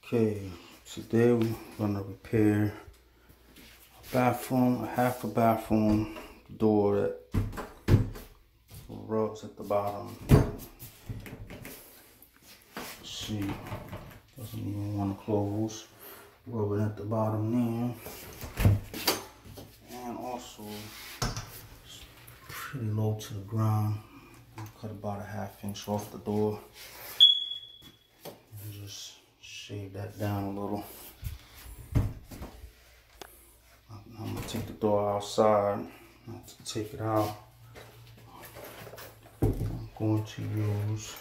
Okay, today we're gonna repair a bathroom, half a bathroom door that rubs at the bottom. Let's see, doesn't even want to close. Rubbing at the bottom there, and also it's pretty low to the ground. I'll cut about a ½ inch off the door and just shave that down a little. I'm gonna take the door outside, not to take it out. I'm going to use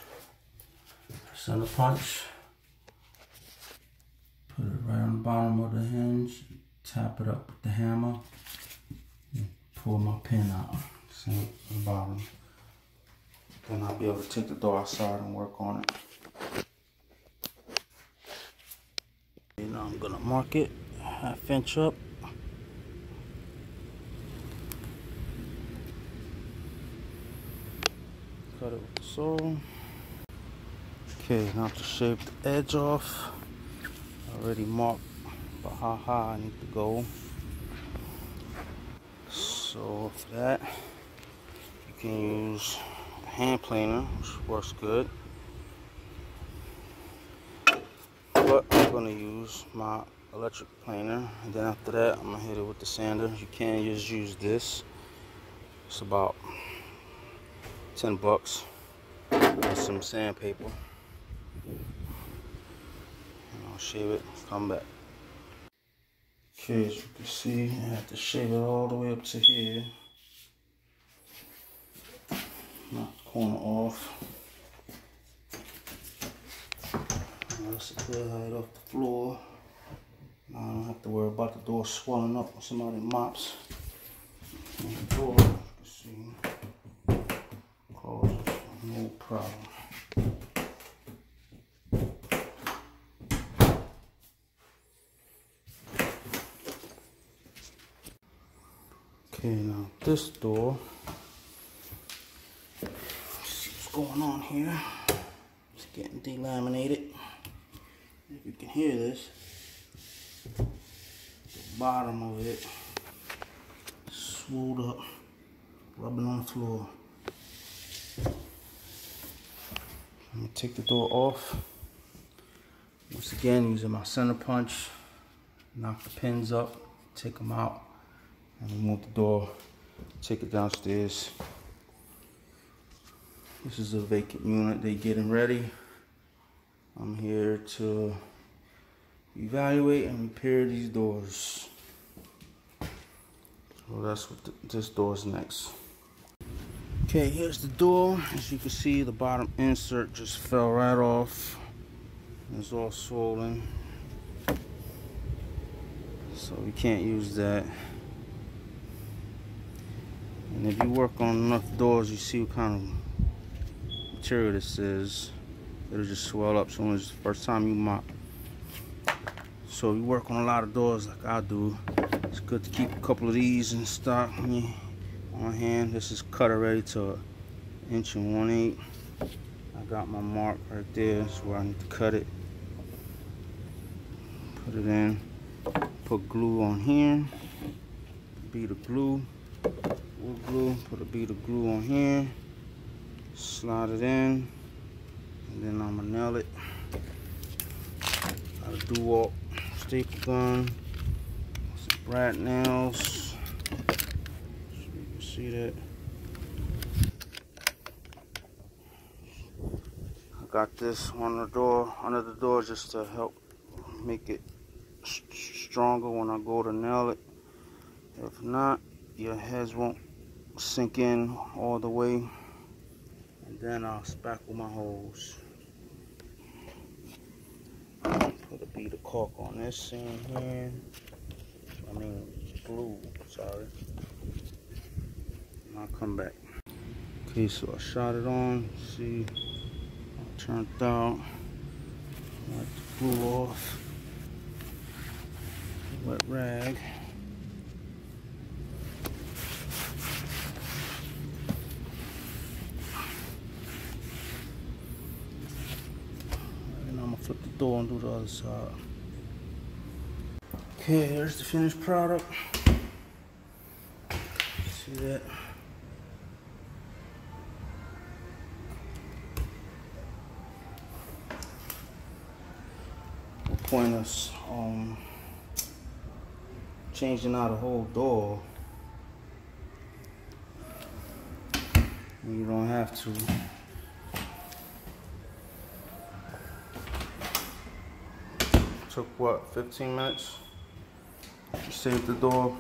center punch. Put it right on the bottom of the hinge, tap it up with the hammer, and pull my pin out, see at the bottom. Then I'll be able to take the door outside and work on it. Now I'm gonna mark it ½ inch up. Cut it with the saw. Okay, now to shave the edge off. I already marked about how high I need to go. So for that, you can use a hand planer, which works good. But I'm gonna use my electric planer, and then after that, I'm gonna hit it with the sander. You can just use this. It's about 10 bucks with some sandpaper. I'll shave it, come back. Okay, as you can see, I have to shave it all the way up to here. Knock the corner off. That's a good height off the floor. Now I don't have to worry about the door swelling up when somebody mops. And the door, as you can see, closes, no problem. Okay, now this door, let's see what's going on here. It's getting delaminated. If you can hear this, the bottom of it swelled up, rubbing on the floor. I'm gonna take the door off. Once again, using my center punch, knock the pins up, take them out, and remove the door, take it downstairs. This is a vacant unit, they're getting ready. I'm here to evaluate and repair these doors. So that's what this door is next. Okay, here's the door. As you can see, the bottom insert just fell right off. It's all swollen, so we can't use that. And if you work on enough doors, you see what kind of material this is. It'll just swell up as soon as the first time you mop. So if you work on a lot of doors like I do, it's good to keep a couple of these in stock on hand. This is cut already to 1 1/8. I got my mark right there. That's where I need to cut it. Put it in. Put glue on here. Bead of glue. Wood glue. Put a bead of glue on here. Slide it in. And then I'm gonna nail it. Got a DeWalt staple gun, some brad nails. So you can see that. I got this on the door, under the door, just to help make it stronger when I go to nail it. If not, your heads won't sink in all the way. And then I'll spackle my holes. Put a bead of caulk on this in here. I mean glue, sorry. And I'll come back. Okay, so I shot it on. See how it turned out. Wipe the glue off. Wet rag. door and do the other side. Okay, here's the finished product. See that? The point is changing out a whole door. You don't have to. Took what, 15 minutes? Saved the door.